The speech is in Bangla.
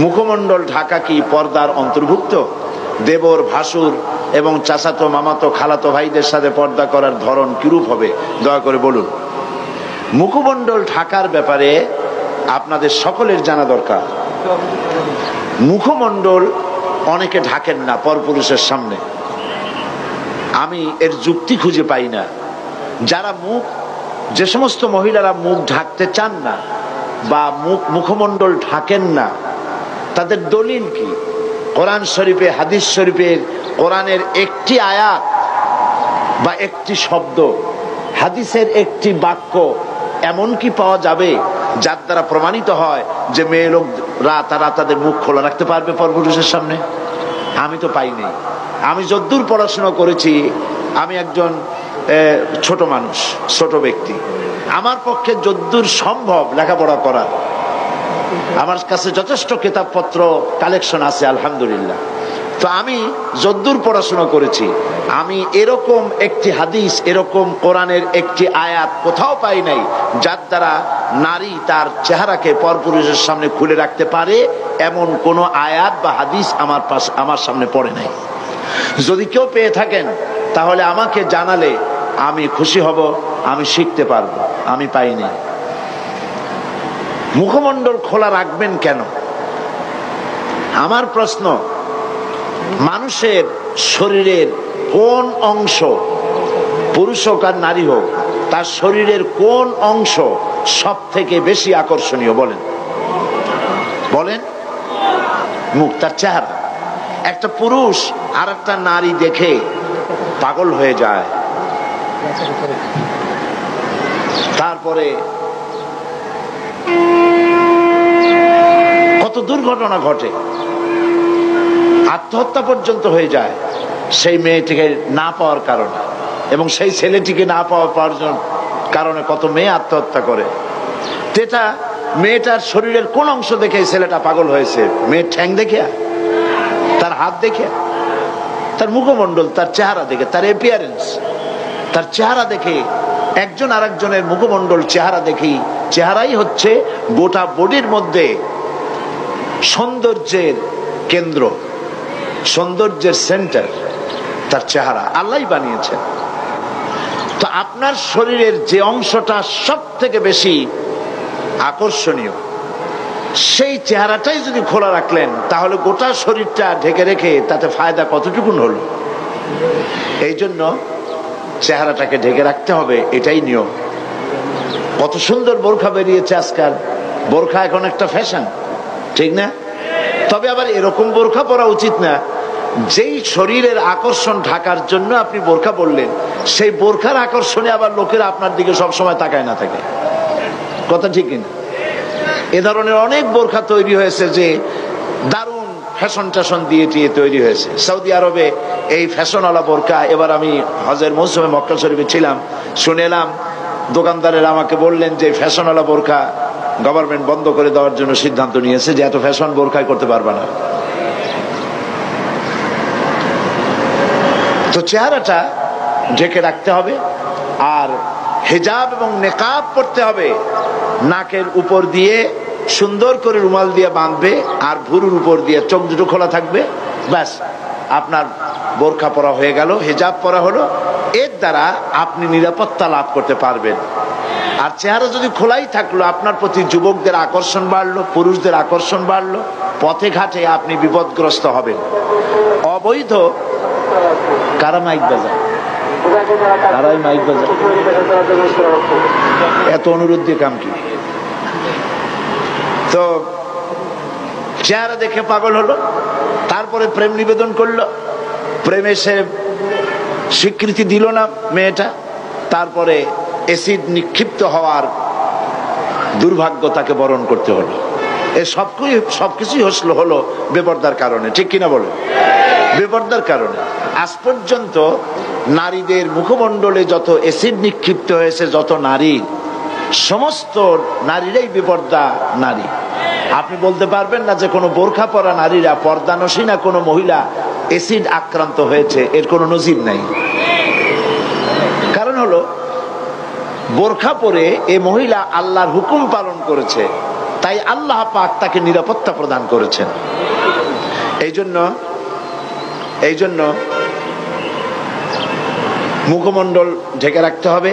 মুখমণ্ডল ঢাকা কি পর্দার অন্তর্ভুক্ত? দেবর, ভাসুর এবং চাচাতো, মামাতো, খালাতো ভাইদের সাথে পর্দা করার ধরন কিরূপ হবে দয়া করে বলুন। মুখমণ্ডল ঢাকার ব্যাপারে আপনাদের সকলের জানা দরকার। মুখমণ্ডল অনেকে ঢাকেন না পরপুরুষের সামনে, আমি এর যুক্তি খুঁজে পাই না। যারা যে সমস্ত মহিলারা মুখ ঢাকতে চান না বা মুখমণ্ডল ঢাকেন না, তাদের দলিল কি? কোরআন শরীফে, হাদিস শরীফের, কোরআনের একটি আয়াত বা একটি শব্দ, হাদিসের একটি বাক্য এমন কি পাওয়া যাবে যার দ্বারা প্রমাণিত হয় যে মেয়ে লোকরা তারা তাদের মুখ খোলা রাখতে পারবে পরপুরুষের সামনে? আমি তো পাইনি। আমি যদ্দূর পড়াশোনা করেছি, আমি একজন ছোট মানুষ, ছোট ব্যক্তি, আমার পক্ষে যদ্দূর সম্ভব লেখাপড়া করা, আমার কাছে যথেষ্ট কিতাবপত্র কালেকশন আছে আলহামদুলিল্লাহ। তো আমি যদ্দূর পড়াশোনা করেছি, আমি এরকম একটি হাদিস, এরকম কোরআনের একটি আয়াত কোথাও পাই নাই যার দ্বারা নারী তার চেহারাকে পরপুরুষের সামনে খুলে রাখতে পারে, এমন কোন আয়াত বা হাদিস আমার সামনে পড়ে নাই। যদি কেউ পেয়ে থাকেন তাহলে আমাকে জানালে আমি খুশি হব, আমি শিখতে পারবো। আমি পাইনি। মুখমণ্ডল খোলা রাখবেন কেন? আমার প্রশ্ন, মানুষের শরীরের কোন অংশ, পুরুষ হোক আর নারী হোক, তার শরীরের কোন অংশ সব থেকে বেশি আকর্ষণীয়? বলেন বলেন। মুখ, তার চেহারা। একটা পুরুষ আর একটা নারী দেখে পাগল হয়ে যায়, তারপরে কত দুর্ঘটনা ঘটে, আত্মহত্যা পর্যন্ত হয়ে যায় সেই মেয়েটিকে না পাওয়ার কারণে, এবং সেই ছেলেটিকে না পাওয়ার কারণে কত মেয়ে আত্মহত্যা করে। এটা মেয়েটার শরীরের কোন অংশ দেখে ছেলেটা পাগল হয়েছে? মেয়ের ঠ্যাং দেখে, তার হাত দেখে, তার মুখমণ্ডল, তার চেহারা দেখে, তার অ্যাপিয়ারেন্স, তার চেহারা দেখে। একজন আরেকজনের মুখমণ্ডল, চেহারা দেখি। চেহারাই হচ্ছে গোটা বডির মধ্যে সৌন্দর্যের কেন্দ্র, সৌন্দর্যের সেন্টার তার চেহারা। আল্লাহই বানিয়েছেন। তো আপনার শরীরের যে অংশটা সব থেকে বেশি আকর্ষণীয়, সেই চেহারাটাই যদি খোলা রাখলেন, তাহলে গোটা শরীরটা ঢেকে রেখে তাতে ফায়দা কতটুকুন হলো? এই জন্য চেহারাটাকে ঢেকে রাখতে হবে, এটাই নিয়ম। কত সুন্দর বোরখা বেরিয়েছে আজকাল। বোরখা এখন একটা ফ্যাশন, ঠিক না? তবে আবার এরকম বোরখা পরা উচিত না যেই শরীরের আকর্ষণ ঢাকার জন্য আপনি বোরখা পরলেন, সেই বোরখার আকর্ষণে আবার লোকেরা আপনার দিকে সবসময় তাকায় না থাকে। কথা ঠিক কিনা? এ ধরনের অনেক বোরখা তৈরি হয়েছে যে দারুণ ফ্যাশন ট্যাশন দিয়ে তৈরি হয়েছে। সৌদি আরবে এই ফ্যাশনওয়ালা বোরখা, এবার আমি হজের মৌসুমে মক্কা শরীফে ছিলাম, শুনেলাম দোকানদারের আমাকে বললেন যে ফ্যাশনওয়ালা বোরখা গভর্নমেন্ট বন্ধ করে দেওয়ার জন্য সিদ্ধান্ত নিয়েছে, যে এত ফ্যাশন বোরখায় করতে পারবে না। তো চেহারাটা ঢেকে রাখতে হবে, আর হিজাব এবং নেকাব পড়তে হবে। নাকের উপর দিয়ে সুন্দর করে রুমাল দিয়ে বাঁধবে, আর ভুরুর উপর দিয়ে চোখ দুটো খোলা থাকবে, ব্যাস আপনার বোরখা পরা হয়ে গেল, হিজাব পরা হলো। এর দ্বারা আপনি নিরাপত্তা লাভ করতে পারবেন। আর চেহারা যদি খোলাই থাকলো, আপনার প্রতি যুবকদের আকর্ষণ বাড়লো, পুরুষদের আকর্ষণ বাড়লো, পথে ঘাটে আপনি বিপদগ্রস্ত হবেন। অবৈধ কারা মাইক বাজায়, কারাই মাইক বাজায়, এত অনুরোধ দিয়ে কাম কি? তো চেহারা দেখে পাগল হলো, তারপরে প্রেম নিবেদন করলো, প্রেমে সে স্বীকৃতি দিল না মেয়েটা, তারপরে অ্যাসিড নিক্ষিপ্ত হওয়ার দুর্ভাগ্য তাকে বরণ করতে হলো। এ সবকিছুই হলো বেপরদার কারণে, ঠিক কিনা বলে? বেপরদার কারণে। আজ পর্যন্ত নারীদের মুখমণ্ডলে যত অ্যাসিড নিক্ষিপ্ত হয়েছে, যত নারী, সমস্ত নারীরাই বেপর্দা নারী। আপনি বলতে পারবেন না যে কোনো বোরখা পরা নারীরা, পর্দানসীনা কোনো মহিলা অ্যাসিড আক্রান্ত হয়েছে, এর কোনো নজির নাই। কারণ হলো বোরখা পরে এ মহিলা আল্লাহর হুকুম পালন করেছে, তাই আল্লাহ পাক তাকে নিরাপত্তা প্রদান করেছেন। এই জন্য মুখমণ্ডল ঢেকে রাখতে হবে।